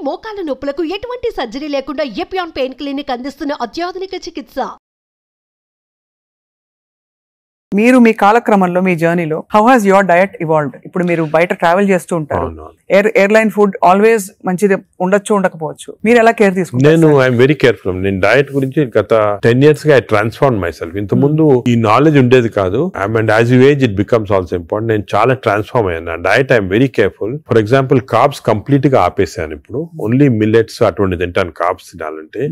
మోకాల నొప్పులకు ఎటువంటి సర్జరీ లేకుండా ఎపియాన్ పెయిన్ క్లినిక్ అందిస్తున్న అత్యాధునిక చికిత్స. మీరు మీ కాలక్రమంలో మీ జర్నీలో how has your diet evolved? ఇప్పుడు మీరు బయట ట్రావెల్ చేస్తూ ఉంటారు, ఎయిర్లైన్ ఫుడ్ ఆల్వేస్ మంచిది ఉండొచ్చు ఉండకపోవచ్చు, మీరు ఎలా కేర్ తీసుకుంటారు? నేను ఐఎమ్ వెరీ కేర్ఫుల్. నేను డయట్ గురించి గత 10 years గా ఐ ట్రాన్స్ఫార్మ్ మై సెల్ఫ్. ఇంత ముందు ఈ నాలెడ్జ్ ఉండేది కాదు. And as you age it becomes also important. నేను చాలా ట్రాన్స్ఫార్మ్ అయ్యాను. Diet I'm very careful. For example carbs complete గా ఆపేసాను. ఇప్పుడు ఓన్లీ మిల్లెట్స్ అటువంటి తింటాను. కార్బ్స్ తినాలంటే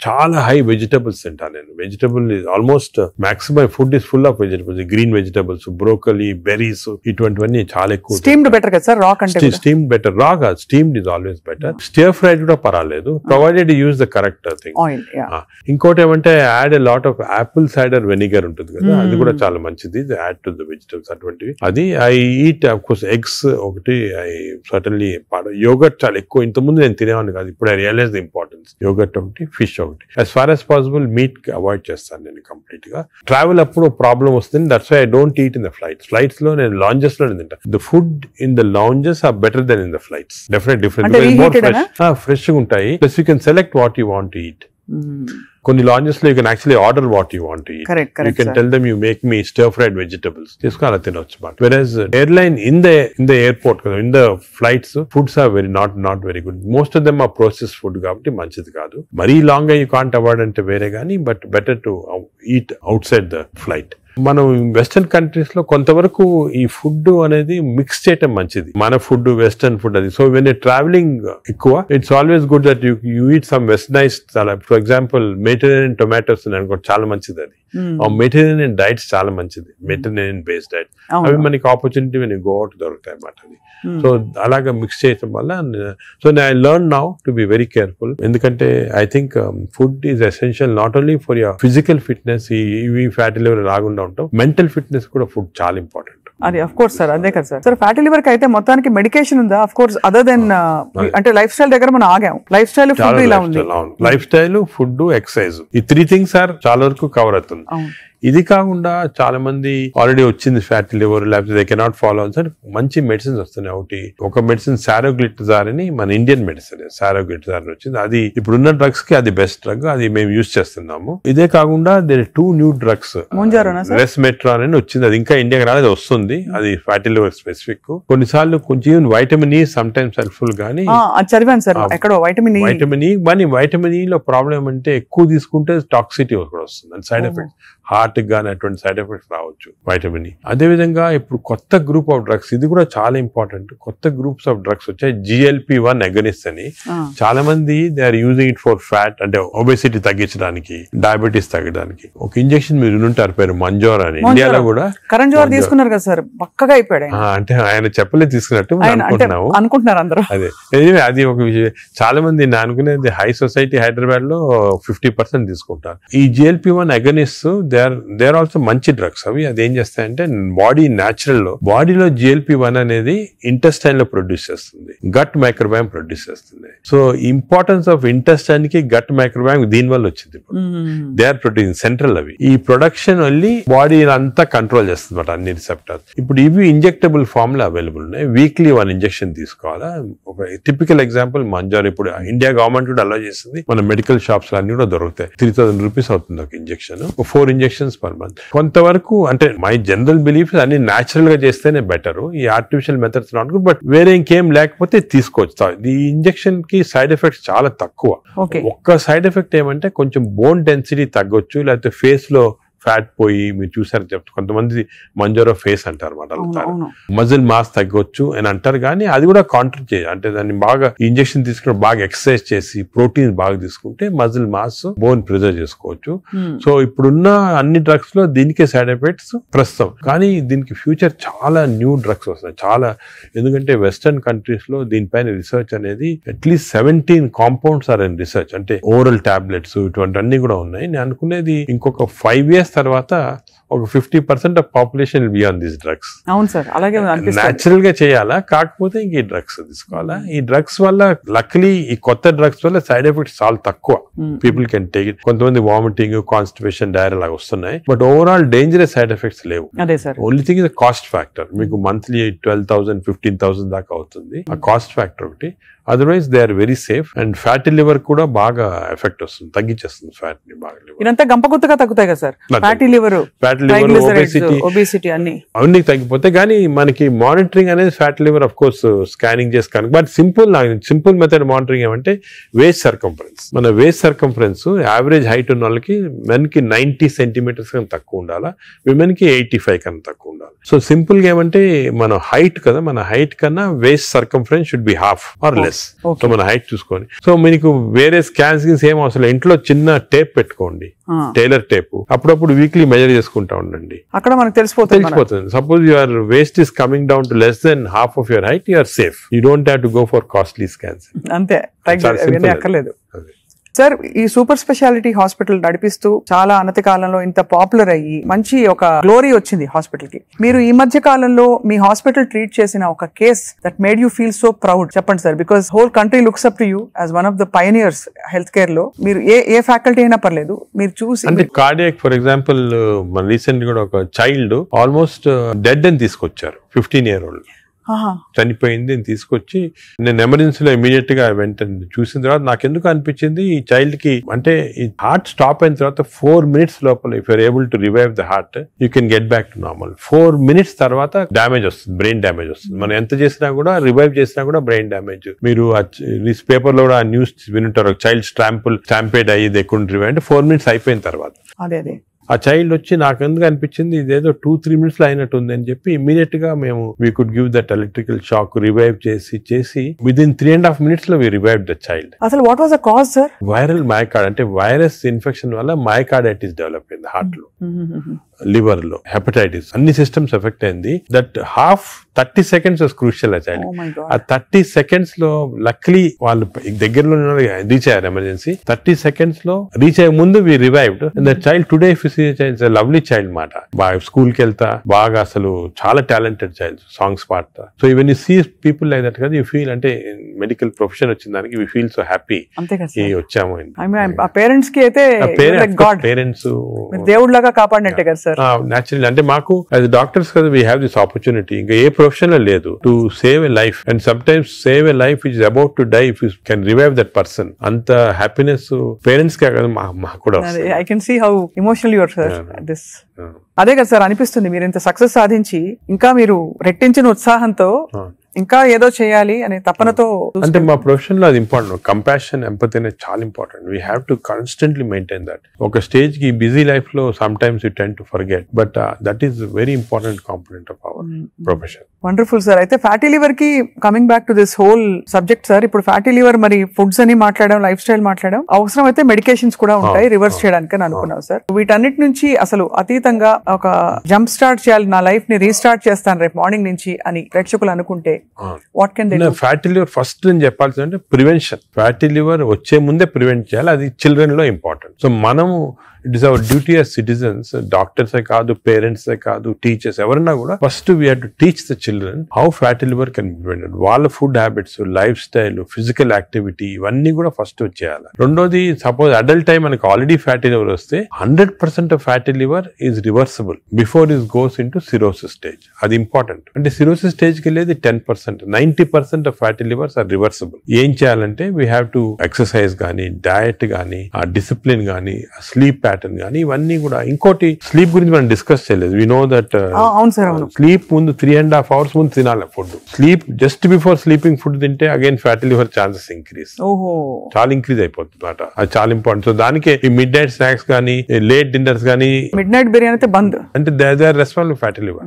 చాలా హై వెజిటబుల్స్ తింటాను నేను. Vegetable almost maximum food is full of vegetables, green vegetables, broccoli, berries, ఇటువంటివన్నీ చాలా ఎక్కువ. స్టీమ్డ్ బెటర్ కదా సార్? రా కంటే స్టీమ్డ్ బెటర్. రా కాదు, steamed is always better. Stir fried కూడా పర్వాలేదు, provided use the correct thing. ఇంకోటి ఏమంటే add a lot of Apple cider vinegar ఉంటుంది కదా, అది కూడా చాలా మంచిది. యాడ్ టు ద వెజిటబుల్స్ అటువంటివి. అది I eat of course eggs ఒకటి. ఐ సర్టన్లీ యోగర్ట్ చాలా ఎక్కువ. ఇంతకుముందు నేను తినేవాడిని కాదు, ఇప్పుడు I realize the importance. Yogurt ఒకటి, ఫిష్ ఒకటి. As far as possible meat avoid చేస్తాను నేను కంప్లీట్ గా. ట్రావెల్ అప్పుడు ప్రాబ్లం వస్తుంది. That's why I don't eat in the flights. Flights lo నేను lounges lo తింటా. The food in the lounges are better than in the flights. Definitely different. Because more fresh. Fresh గా ఉంటాయి. Plus you can select what you want to eat. కొన్ని lounges లో you can actually order what you want to eat. You can tell them you make me stir fried vegetables, తీసుకుని అలా తినొచ్చు. But versus airline in the airport కదా, in the flights foods are very not very good. Most of them are process food కాబట్టి మంచిది కాదు. మరీ long గా you can't avoid అంటే వేరే కానీ, but better to eat out side the flight. మనం వెస్టర్న్ కంట్రీస్ లో కొంతవరకు ఈ ఫుడ్ అనేది మిక్స్ చేయటం మంచిది. మన ఫుడ్ వెస్టర్న్ ఫుడ్ అది. సో వెన్ ట్రావెలింగ్ ఎక్కువ, it's always good that you eat some westernised. For example Mediterranean tomatoes అనుకో, చాలా మంచిది అది. మెడిటరేనియన్ డైట్స్ చాలా మంచిది, మెడిటరేనియన్ బేస్డ్ డైట్. అవి మనకి opportunity when you go out దొరుకుతాయి అన్నమాట. అది సో అలాగా మిక్స్ చేయటం వల్ల. So I learn now to be very careful. ఎందుకంటే I think food is essential not only for your physical fitness, ఈ ఫ్యాటీ లివర్ రాకుండా ఉంటాం, మెంటల్ ఫిట్నెస్ కూడా ఫుడ్ చాలా ఇంపార్టెంట్. అది అఫ్ కోర్స్ సార్, అదే కదా సార్. సార్ ఫ్యాటీ లివర్ కి అయితే మొత్తానికి మెడికేషన్ ఉందా? అఫ్ కోర్స్ అదర్ దెన్ అంటే లైఫ్ స్టైల్ దగ్గర మనం ఆగాం. లైఫ్ స్టైల్ ఫుడ్ ఇలా ఉంది. లైఫ్ స్టైల్, ఫుడ్, ఎక్సర్సైజ్, ఈ 3 things సార్ చాలా వరకు కవర్ అవుతుంది. ఇది కాకుండా చాలా మంది ఆల్రెడీ వచ్చింది ఫ్యాటీ లివర్, లేకపోతే దే కెనాట్ ఫాలో సార్. మంచి మెడిసిన్స్ వస్తున్నాయి. ఒక మెడిసిన్ సారోగ్లిటజార్ అని, మన ఇండియన్ మెడిసిన్ సారోగ్లిటజార్ వచ్చింది. అది ఇప్పుడున్న డ్రగ్స్ కి అది బెస్ట్ డ్రగ్, అది మేము యూజ్ చేస్తున్నాము. ఇదే కాకుండా దేర్ 2 new drugs, రెస్మెట్రాన్ అని వచ్చింది. అది ఇంకా ఇండియాకి రాలేదు, వస్తుంది. అది ఫ్యాటీ లివర్ స్పెసిఫిక్. కొన్నిసార్లు కొంచెం vitamin E some times helpful గానీ చదివాను సార్ ఎక్కడో వైటమిన్ ఈ. కానీ వైటమిన్ ఈ లో ప్రాబ్లం అంటే ఎక్కువ తీసుకుంటే టాక్సిటీ కూడా వస్తుంది, అండ్ సైడ్ ఎఫెక్ట్స్ హార్ట్ గానీ అటువంటి సైడ్ ఎఫెక్ట్స్ రావచ్చు వైటమిన్ ఈ. అదేవిధంగా ఇప్పుడు కొత్త గ్రూప్ ఆఫ్ డ్రగ్స్, ఇది కూడా చాలా ఇంపార్టెంట్. కొత్త గ్రూప్స్ ఆఫ్ డ్రగ్స్ వచ్చాయి, GLP-1 అగనిస్ట్ అని. చాలా మంది they are using it for fat, అంటే ఒబెసిటీ తగ్గించడానికి, డయాబెటీస్ తగ్గడానికి. ఒక ఇంజెక్షన్ మీరు వినుంటారు, పేరు మంజోర్ అని. ఇండియాలో కూడా కరణ్ జోహర్ తీసుకున్నారు కదా సార్, పక్కగా అయిపోయాడు. అంటే ఆయన చెప్పలేదు తీసుకున్నట్టు అనుకుంటున్నారు అందరూ. అదే అది ఒక విషయం. చాలా మంది నేను అనుకునేది హై సొసైటీ హైదరాబాద్ లో 50% తీసుకుంటారు. ఈ GLP-1 agonist they are also మంచి డ్రగ్స్. అవి అది ఏం చేస్తాయంటే బాడీ న్యాచురల్ లో, బాడీలో GLP-1 అనేది ఇంటెస్టైన్ లో ప్రొడ్యూస్ చేస్తుంది, గట్ మైక్రోబయామ్ ప్రొడ్యూస్ చేస్తుంది. సో ఇంపార్టెన్స్ ఆఫ్ ఇంటెస్టైన్ కి గట్ మైక్రోబయామ్ దీని వల్ల వచ్చింది. They are producing central. అవి ఈ ప్రొడక్షన్ వల్లి బాడీ అంతా కంట్రోల్ చేస్తుంది అన్నమాట, అన్ని రిసెప్టర్స్. ఇప్పుడు ఇవి ఇంజెక్టబుల్ ఫామ్ లో అవైలబుల్ ఉన్నాయి. వీక్లీ 1 ఇంజెక్షన్ తీసుకోవాలా. ఒక టిపికల్ ఎగ్జాంపుల్ మంజోర్. ఇప్పుడు ఇండియా గవర్నమెంట్ కూడా అలా చేస్తుంది. మన మెడికల్ షాప్స్ అన్ని కూడా దొరుకుతాయి. 3000 రూపీస్ అవుతుంది ఒక ఇంజెక్షన్, 4 ఇంజెక్షన్స్ పర్ మంత్. కొంతవరకు అంటే మై జనరల్ బిలీఫ్ అన్ని న్యాచురల్ గా చేస్తేనే బెటర్. ఈ artificial methods not good, but వేరే ఇంకేం లేకపోతే తీసుకోవచ్చు. ఈ ఇంజెక్షన్ కి సైడ్ ఎఫెక్ట్స్ చాలా తక్కువ. ఒక్క సైడ్ ఎఫెక్ట్ ఏమంటే కొంచెం బోన్ డెన్సిటీ తగ్గొచ్చు, లేకపోతే ఫేస్ లో ఫ్యాట్ పోయి, మీరు చూసారు చెప్తే కొంతమంది మంజోరో ఫేస్ అంటారు అన్నమాట, మజిల్ మాస్ తగ్గొచ్చు అని అంటారు. కానీ అది కూడా కాంట్రీ చేయాలి. అంటే దాన్ని బాగా ఇంజెక్షన్ తీసుకుని బాగా ఎక్సర్సైజ్ చేసి ప్రోటీన్స్ బాగా తీసుకుంటే మజిల్ మాస్, బోన్ ప్రిజర్వ్ చేసుకోవచ్చు. సో ఇప్పుడున్న అన్ని డ్రగ్స్ లో దీనికే సైడ్ ఎఫెక్ట్స్ ప్రస్తుతం. కానీ దీనికి ఫ్యూచర్ చాలా న్యూ డ్రగ్స్ వస్తున్నాయి చాలా. ఎందుకంటే వెస్టర్న్ కంట్రీస్ లో దీనిపైన రీసెర్చ్ అనేది at least 17 compounds are in research. అంటే ఓరల్ టాబ్లెట్స్ ఇటువంటి అన్ని కూడా ఉన్నాయి. నేను అనుకునేది ఇంకొక 5 years తర్వాత ఒక 50% of population will be on this drugs. అవును సార్, అలాగే న్యాచురల్ గా చేయాలా, కాకపోతే ఇంక ఈ డ్రగ్స్ తీసుకోవాలా. ఈ డ్రగ్స్ వల్ల లక్లీ ఈ కొత్త డ్రగ్స్ వల్ల సైడ్ ఎఫెక్ట్స్ చాలా తక్కువ. People can take it. కొంతమంది వామిటింగ్, కాన్స్టిపేషన్, డైరియా లాగా వస్తున్నాయి, but overall dangerous side effects లేవు. Only thing is cost factor. మీకు మంత్లీ 12,000 15,000 దాకా అవుతుంది. ఆ కాస్ట్ ఫ్యాక్టర్ ఒకటి. Otherwise they are very safe. And fatty liver కూడా బాగా ఎఫెక్ట్ వస్తుంది, తగ్గించేస్తుంది ఫ్యాట్ ని బాగా. ఇదంతా గంపగుత్తగా తగ్గుతాయి కదా సార్, ఫ్యాటీ లివర్, ఒబేసిటీ అన్ని తగ్గిపోతాయి. కానీ మనకి మానిటరింగ్ అనేది fatty liver of course scanning చేసి కనుక, బట్ సింపుల్ మెథడ్ మానిటరింగ్ ఏమంటే వేస్ట్ సర్కంఫరెన్స్. మన వేస్ట్ సర్కంఫరెన్స్ యావరేజ్ హైట్ ఉన్న వాళ్ళకి మెన్ కి 90 సెంటీమీటర్స్ కన్నా తక్కువ ఉండాలా, విమెన్ కి 85 కన్నా తక్కువ ఉండాలి. సో సింపుల్ గా ఏమంటే మన హైట్ కదా, మన హైట్ కన్నా waist circumference should be half or less. So మన హైట్ చూసుకొని, సో మీకు వేరే స్కాన్స్ ఏం అవసరం, ఇంట్లో చిన్న టేప్ పెట్టుకోండి, టైలర్ టేప్, అప్పుడప్పుడు వీక్లీ మెజర్ చేసుకుంటా ఉండండి, అక్కడ మనకు తెలిసిపోతుంది. Suppose your waist is coming down to less than half of your height, you're safe. You don't have to go for costly scans. అంతే, అక్కర్లేదు. సార్, ఈ సూపర్ స్పెషాలిటీ హాస్పిటల్ నడిపిస్తూ చాలా అనతి కాలంలో ఇంత పాపులర్ అయ్యి మంచి ఒక గ్లోరీ వచ్చింది హాస్పిటల్ కి. మీరు ఈ మధ్య కాలంలో మీ హాస్పిటల్ ట్రీట్ చేసిన ఒక case that made you feel so proud చెప్పండి sir, because whole country looks up to you as one of the pioneers health care లో. మీరు ఏ ఫ్యాకల్టీ అయినా పర్లేదు, మీరు చూసి. అంటే కార్డియాక్ ఫర్ ఎగ్జాంపుల్, మన రీసెంట్ కూడా ఒక చైల్డ్ ఆల్మోస్ట్ డెడ్ అని తీసుకొచ్చారు, 15 year old చనిపోయింది అని తీసుకొచ్చి, నేను ఎమర్జెన్సీలో ఇమీడియట్ గా వెంటనే చూసిన తర్వాత నాకు ఎందుకు అనిపించింది, ఈ చైల్డ్ కి అంటే ఈ హార్ట్ స్టాప్ అయిన తర్వాత 4 minutes లోపల if you're able to revive the heart, you can get back to normal. 4 minutes తర్వాత డ్యామేజ్ వస్తుంది, బ్రెయిన్ డ్యామేజ్ వస్తుంది. మనం ఎంత చేసినా కూడా, రివైవ్ చేసినా కూడా బ్రెయిన్ డ్యామేజ్. మీరు పేపర్ లో కూడా ఆ న్యూస్ వినుంటారు, చైల్డ్ స్టాంపేడ్ అయ్యి దే కుడెంట్ రివైవ్ అంటే 4 minutes అయిపోయిన తర్వాత. అదే ఆ చైల్డ్ వచ్చి నాకు ఎందుకు అనిపించింది ఇదేదో 2-3 minutes లో అయినట్టు ఉంది అని చెప్పి ఇమీడియట్ గా మేము we could give that electrical shock, revive చేసి విదిన్ 3.5 minutes లో వి రివైవ్ ద చైల్డ్. అసలు what was the cause sir? Viral myocard, అంటే వైరస్ ఇన్ఫెక్షన్ వల్ల మయోకార్డైటిస్ డెవలప్ అయింది హార్ట్ లో, లివర్ లో, హెపటైటిస్, అన్ని సిస్టమ్స్ ఎఫెక్ట్ అయింది. That 30 seconds was crucial. ఆ చైల్డ్ ఆ 30 seconds లో లక్లీ వాళ్ళు దగ్గరలో రీచ్ అయ్యారు ఎమర్జెన్సీ. 30 seconds లో రీచ్ అయ్యే ముందు we revived. The child today lovely child మాట, బాగా స్కూల్ కి వెళ్తా, బాగా అసలు చాలా టాలెంటెడ్ చైల్డ్, సాంగ్స్ పాడతా. So even you see people like that కదా, యూ ఫీల్ అంటే మెడికల్ ప్రొఫెషన్ వచ్చిన దానికి వి ఫీల్ సో హ్యాపీ వచ్చాము. పేరెంట్స్ కి అయితే పేరెంట్స్ దేవుడు లాగా కాపాడినట్టే కదా సార్. న్యాచురల్ అంటే మాకు యాజ్ డాక్టర్స్ కదా వీ హ్యావ్ దిస్ ఆపర్చునిటీ, ఇంకా ఏ ప్రొఫెషన్ లో లేదు, to save a life. And some times save a life is about to die, if you can revive that person. అంత హ్యాపీనెస్ పేరెంట్స్ కే కదా మాకు కూడా. I can see how emotional you are sir this. అదే కదా sir అనిపిస్తుంది, మీరు ఇంత సక్సెస్ సాధించి ఇంకా మీరు రెట్టించిన ఉత్సాహంతో ఇంకా ఏదో చేయాలి అనే తపనతో. అంటే మా ప్రొఫెషన్ లో అది ఇంపార్టెంట్, కంపాషన్, ఎంపతి అనేది చాలా important. We have to constantly maintain that. ఒక స్టేజ్ కి బిజీ లైఫ్ లో some times you tend to forget, but that is very important component of our profession. Wonderful sir. అయితే fatty liver కి coming back to this whole subject sir, ఇప్పుడు fatty liver మరి foods అని మాట్లాడడం, life style మాట్లాడడం, అవసరం అయితే medications కూడా ఉంటాయి రివర్స్ చేయడానికి అని అనుకున్నాం సార్. వీటన్నిటి నుంచి అసలు అతీతంగా ఒక జంప్ స్టార్ట్ చేయాలి, నా లైఫ్ ని రీస్టార్ట్ చేస్తాను రేపు మార్నింగ్ నుంచి అని ప్రేక్షకులు అనుకుంటే what can they do? Fatty liver first నేను చెప్పాల్సింది అంటే ప్రివెన్షన్. ఫ్యాటీ లివర్ వచ్చే ముందే ప్రివెంట్ చేయాలి, అది చిల్డ్రన్ లో ఇంపార్టెంట్. సో మనము it is our duty as citizens, డాక్టర్సే కాదు, పేరెంట్సే కాదు, టీచర్స్ ఎవరన్నా కూడా first we have to teach the children how fatty liver can be prevented. వాళ్ళ food habits, life style, physical activity ఇవన్నీ కూడా ఫస్ట్ వచ్చేయాలి. రెండోది, సపోజ్ అడల్ట్ టైం మనకి ఆల్రెడీ ఫ్యాటీ లివర్ వస్తే 100% of fatty liver is reversible before is goes into cirrhosis stage. అది important. అంటే cirrhosis stage కి వెళ్ళేది 10%, 90% of fatty livers are reversible. ఏం చేయాలంటే వీ హ్యావ్ టు ఎక్సర్సైజ్ కానీ, డయట్ కానీ, ఆ డిసిప్లిన్ కానీ, స్లీప్ ప్యాటర్న్ కానీ, ఇవన్నీ కూడా. ఇంకోటి, స్లీప్ గురించి మనం డిస్కస్ చేయలేదు. వి నో దట్ స్లీప్ ముందు 3.5 hours ముందు తినాలి food. Sleep just before sleeping food తింటే again fatty liver chances increase, చాలా ఇంక్రీజ్ అయిపోతుంది అన్నమాట. అది చాలా ఇంపార్టెంట్. సో దానికి ఈ మిడ్ నైట్ స్నాక్స్ కానీ, లేట్ డిన్నర్స్ కానీ, మిడ్ నైట్ బిర్యానీ అయితే బంద్, అంటే they are responsible fatty liver.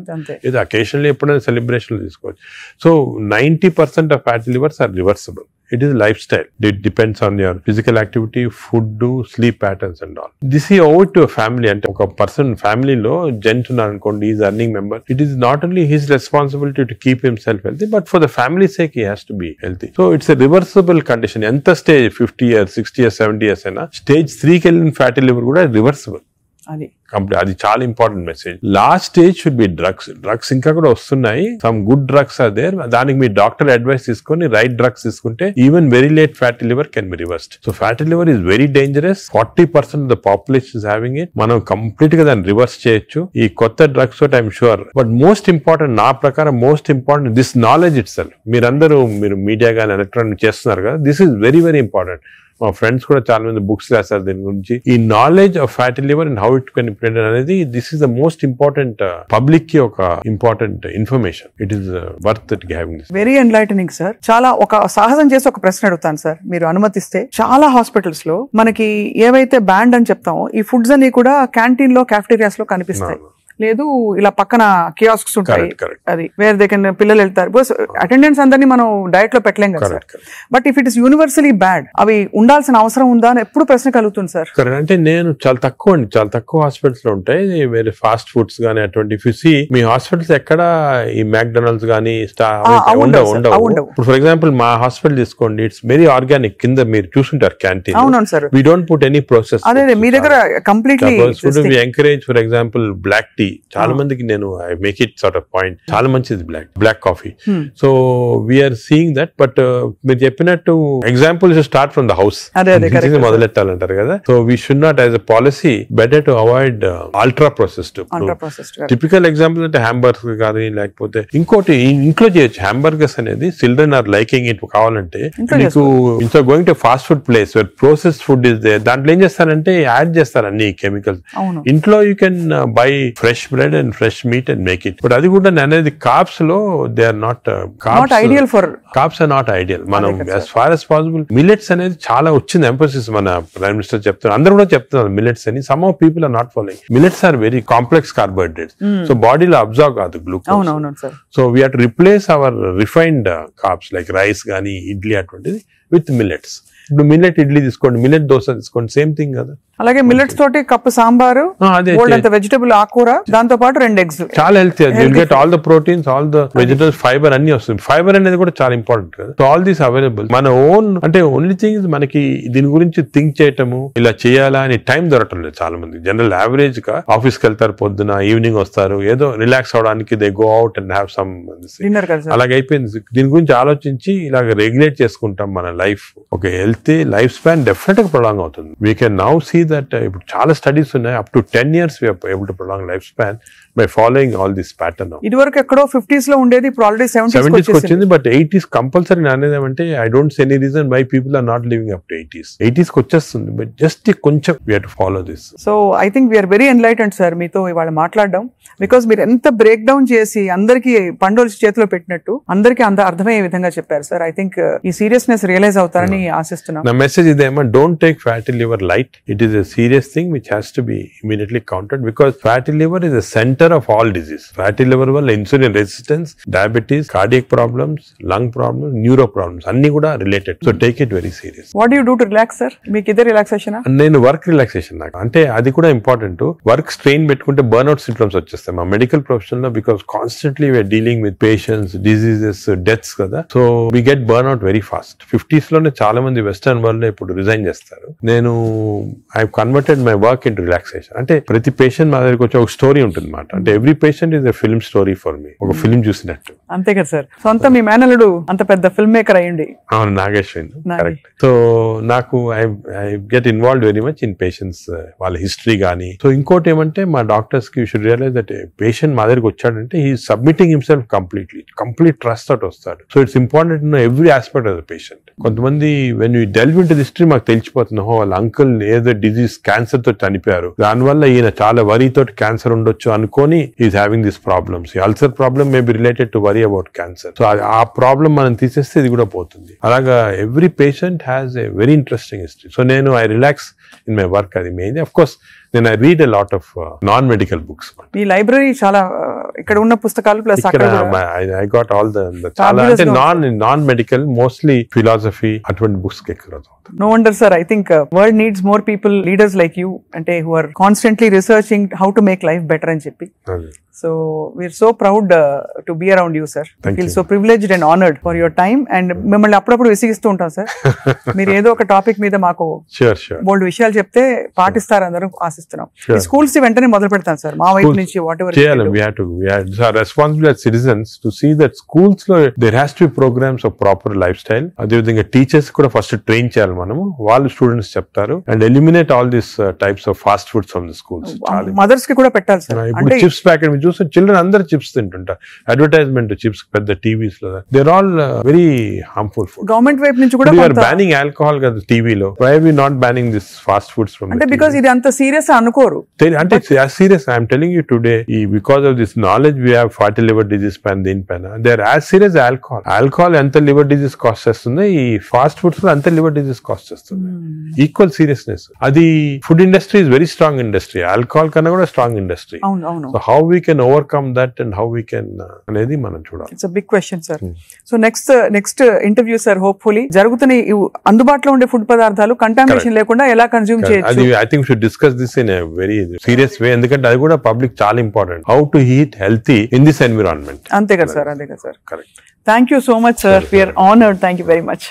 ఇది అకేషనల్లీ ఎప్పుడైనా సెలబ్రేషన్ తీసుకోవచ్చు. So 90% of fatty livers are reversible. It is a lifestyle. It depends on your physical activity, food, sleep patterns and all. This is over to a family. And a person family lo gent unnarukondi, is earning member. It is not only his responsibility to keep himself healthy, but for the family's sake he has to be healthy. So it's a reversible condition. Enta stage 50 years, 60 years, 70 years aina stage 3 ki ellin fatty liver kuda reversible. Complete. అది చాలా important message. Last stage should be drugs ఇంకా కూడా వస్తున్నాయి. Some good drugs are there. దానికి మీ doctor advice తీసుకొని right drugs తీసుకుంటే even very late fatty liver can be reversed. So fatty liver is very dangerous. 40% of the population is having it. మనం complete గా దాన్ని రివర్స్ చేయొచ్చు ఈ కొత్త డ్రగ్స్ తోటి, I'm sure. But most important, నా ప్రకారం most important this knowledge itself. మీరు మీడియా కానీ ఎలక్ట్రానిక్ చేస్తున్నారు కదా, this is very very important. మా ఫ్రెండ్స్ కూడా చాలా మంది బుక్స్ రాస్తారు దీని గురించి. ఈ knowledge of fatty liver and how it can implement అనేది, this is the most important public కి ఒక important information. It is worth it having this. Very enlightening sir. చాలా ఒక సాహసం చేసి ఒక ప్రశ్న అడుగుతాను సార్, మీరు అనుమతిస్తే. చాలా హాస్పిటల్స్ లో మనకి ఏవైతే బ్యాండ్ అని చెప్తామో ఈ ఫుడ్స్ అన్ని కూడా క్యాంటీన్ లో, క్యాఫ్టేరియాస్ లో కనిపిస్తాయి. లేదు ఇలా పక్కన కియాస్క్స్ ఉంటాయి, అది వేర్ దే కెన్ పిల్లలు వెళ్తారు. బికాస్ అటెండెన్స్ అందరినీ మనం డైట్ లో పెట్టలేం కదా sir. But if it is universally bad, అవి ఉండాల్సిన అవసరం ఉందా అని ఎప్పుడు ప్రశ్న కలుగుతుంది సార్. అంటే నేను చాలా తక్కువ హాస్పిటల్స్ లో ఉంటాయి వేరే ఫాస్ట్ ఫుడ్స్ గానీ అటువంటి. మీ హాస్పిటల్స్ ఎక్కడ ఈ మ్యాక్డొనాల్డ్స్ గానీ ఉండవు. ఫర్ ఎగ్జాంపుల్ మా హాస్పిటల్ తీసుకోండి, ఇట్స్ వెరీ ఆర్గానిక్. కింద మీరు చూసుంటారు క్యాంటీన్. అవును sir. We don't put any process. అదే మీ దగ్గర completely encourage. For example black tea, చాలా మందికి నేను I make it sort of point, చాలా మంచిది black coffee. So we're seeing that. But మీరు చెప్పినట్టు example start from the house మొదలెట్టాలంటారు కదా. So we should not as a policy better to avoid ultra processed. Typical example అంటే hamburgers కానీ, లేకపోతే ఇంకోటి ఇంట్లో చేయొచ్చు. హ్యాంబర్గర్స్ అనేది చిల్డ్రన్ ఆర్ లైకింగ్ ఇట్. కావాలంటే మీకు ఇంట్లో going to fast food place where processed food is there, దాంట్లో ఏం చేస్తారంటే యాడ్ చేస్తారు అన్ని కెమికల్స్. ఇంట్లో you can buy fresh bread and fresh meat and make it. But అది కూడా అనేది కార్బ్స్ లో they are not ideal for carbs are not ideal. మనం as far as possible millets అనేది చాలా వచ్చింది ఎంఫోసిస్. మన ప్రైమ్ మినిస్టర్ చెప్తున్నారు, అందరూ కూడా చెప్తున్నారు మిల్లెట్స్ అని. Some of people are not following. Millets are very complex carbohydrates. So బాడీలో అబ్జర్వ్ కాదు glucose. So we have to replace our refined carbs like rice కానీ ఇడ్లీ అటువంటిది విత్ మిల్లెట్స్. ఇప్పుడు మిల్లెట్ ఇడ్లీ తీసుకోండి, మిల్లెట్ దోశ తీసుకోండి, సేమ్ థింగ్ కదా. అలాగే మిల్లెట్స్ తోటి కప్పు సాంబారు, వెజిటబుల్ ఆకుకూర, దాంతో పాటు 2 eggs. చాలా healthy. You'll get all the proteins, all the vegetables, fibre అన్ని వస్తుంది. ఫైబర్ అనేది కూడా చాలా ఇంపార్టెంట్ కదా. So all these available. మన ఓన్ అంటే ఓన్లీ థింగ్ ఇస్ మనకి దీని గురించి థింక్ చేయటము, ఇలా చేయాలా అని టైం దొరకటం లేదు చాలా మంది. జనరల్ యావరేజ్ గా ఆఫీస్ కి వెళ్తారు, పొద్దున ఈవినింగ్ వస్తారు, ఏదో రిలాక్స్ అవడానికి they go out and have some dinner. అలాగే అయిపోయింది. దీని గురించి ఆలోచించి ఇలాగ రెగ్యులేట్ చేసుకుంటాం మన లైఫ్. ఒక హెల్తీ లైఫ్ స్పాన్ డెఫినెట్ గా ప్రొలాంగ్ అవుతుంది. We can now see that ఇప్పుడు చాలా స్టడీస్ ఉన్నాయి, up to 10 years we are able to prolong life span by following all this pattern. ఇదివరకు ఎక్కడో 50s లో ఉండేది, ఇప్పుడు ఆల్రెడీ 70s వచ్చింది. బట్ 80s కంపల్సరీ అనేది అంటే I don't see any reason why people are not living up to 80s కి వచ్చేస్తుంది. బట్ జస్ట్ కొంచెం we have to follow this. So I think we're very enlightened sir మీతో ఇవాళ మాట్లాడడం. Because మీరు ఎంత బ్రేక్ డౌన్ చేసి అందరికి పండోల్చి చేతిలో పెట్టినట్టు అందరికి అర్థమయ్యే విధంగా చెప్పారు సార్. ఐ థింక్ ఈ సీరియస్నెస్ రియలైజ్ అవుతారని ఆశిస్తున్నాను. నా మెసేజ్ ఇదేమో, don't take fatty liver light. It is a serious thing which has to be immediately counted, because fatty liver is the center of all disease. Fatty liver valla insulin resistance, diabetes, cardiac problems, lung problems, neuro problems anni kuda related. So take it very serious. What do you do to relax sir? Meek ide relaxation nenu work relaxation నాకు అంటే అది కూడా important. Work strain పెట్టుకుంటే burnout symptoms వచ్చేస్తాయి మా medical profession లో. Because constantly we're dealing with patients, diseases, deaths కదా. So we get burnout very fast. 50s లోనే చాలా మంది వెస్టర్న్ వరల్డ్ లో ఇప్పుడు రిజైన్ చేస్తారు. నేను I converted my work in relaxation. అంటే ప్రతి పేషెంట్ మా దగ్గరికి వచ్చి ఒక స్టోరీ ఉంటుంది అన్నమాట. అంటే every patient is a film story for me. ఒక ఫిల్మ్ చూసినట్టు. అంతే కదా సార్. సొంత మీ మేనల్లుడు అంత పెద్ద ఫిల్మ్ మేకర్ అయ్యండి. అవును, నాగేశ్వరి. కరెక్ట్. సో నాకు I get involved very much in patients, వాళ్ళ హిస్టరీ కానీ. సో ఇంకోటి ఏమంటే మా డాక్టర్స్ కి you should realize that patient మా దగ్గరికి వచ్చాడంటే he submitting himself complete trust తోటి వస్తాడు. So it's important know every aspect of the patient. కొంతమంది when you delve into the history మాకు తెలిసిపోతుంది, వాళ్ళ అంకుల్ ఏదో డిజీజ్ క్యాన్సర్ తో చనిపోయారు, దానివల్ల ఈయన చాలా వరీ తోటి క్యాన్సర్ ఉండొచ్చు అనుకొని is having this problems. Ulcer problem may be related to worry about cancer. So ఆ ప్రాబ్లం మనం తీసేస్తే ఇది కూడా పోతుంది. అలాగా every patient has a very interesting history. So నేను I relax in my work. అది main. Of course then I read a lot of non-medical books. ఈ లైబ్రరీ చాలా ఇక్కడ ఉన్న పుస్తకాలు plus I got all the చాలా అంటే non-medical mostly philosophy అటువంటి బుక్స్ ఎక్కువ. No wonder sir, I think world needs more people, leaders like you, అంటే who are constantly researching how to make life better అని చెప్పి. So we're so proud to be around you sir. I feel so privileged and honored for your time. And మిమ్మల్ని అప్పుడప్పుడు విసిగిస్తూ ఉంటాం sir. మీరు ఏదో ఒక topic మీద మాకు బోల్డ్ విషయాలు చెప్తే పాటిస్తారు అందరూ ఆశిస్తారు. ఆలోచిస్తున్నాం. ఈ స్కూల్స్ వెంటనే మొదలు పెడతాం సార్ మా వైపు నుంచి. వాట్ ఎవర్ చేయాలి, we have to, we are responsible as citizens to see that schools లో there has to be programs of proper lifestyle. అదే విధంగా టీచర్స్ కూడా ఫస్ట్ ట్రైన్ చేయాలి మనము, వాళ్ళు స్టూడెంట్స్ చెప్తారు. And eliminate all this types of fast foods from the schools. Mothers కి కూడా పెట్టాలి సార్. ఇప్పుడు చిప్స్ ప్యాకెట్ మీరు చూస్తే చిల్డ్రన్ అందరు చిప్స్ తింటుంటారు. అడ్వర్టైజ్మెంట్ చిప్స్ పెద్ద టీవీస్ లో, there all very harmful food. Government వైపు నుంచి కూడా బ్యానింగ్ ఆల్కహాల్ కదా టీవీలో. Why are we not banning this fast foods from? అంటే బికాజ్ ఇది అంత సీరియస్ అనుకోరు. అంటే serious I'm telling you today, because of this knowledge we have fatty liver disease పైన దీనిపైన they are as serious alcohol. Alcohol ఎంత liver disease cost చేస్తుంది, ఈ ఫాస్ట్ ఫుడ్స్ లో అంత లివర్ డిజీస్ కాస్ట్ చేస్తుంది. Equal seriousness. అది food industry is very strong industry, alcohol కన్నా కూడా strong industry. So how we can overcome that and how we can అనేది మనం చూడాలి. It's big question sir. So next interview sir, hopefully జరుగుతున్న అందుబాటులో ఉండే ఫుడ్ పదార్థాలు కంటామినేషన్ లేకుండా ఎలా కన్జ్యూమ్ చేయొచ్చు. I think should discuss this in a very serious way, ఎందుకంటే అది కూడా పబ్లిక్ చాలా important. How to eat healthy in this environment. అంతే కదా సార్, అంతే కదా sir. Correct. Thank you so much sir, we're honoured. Thank you very much.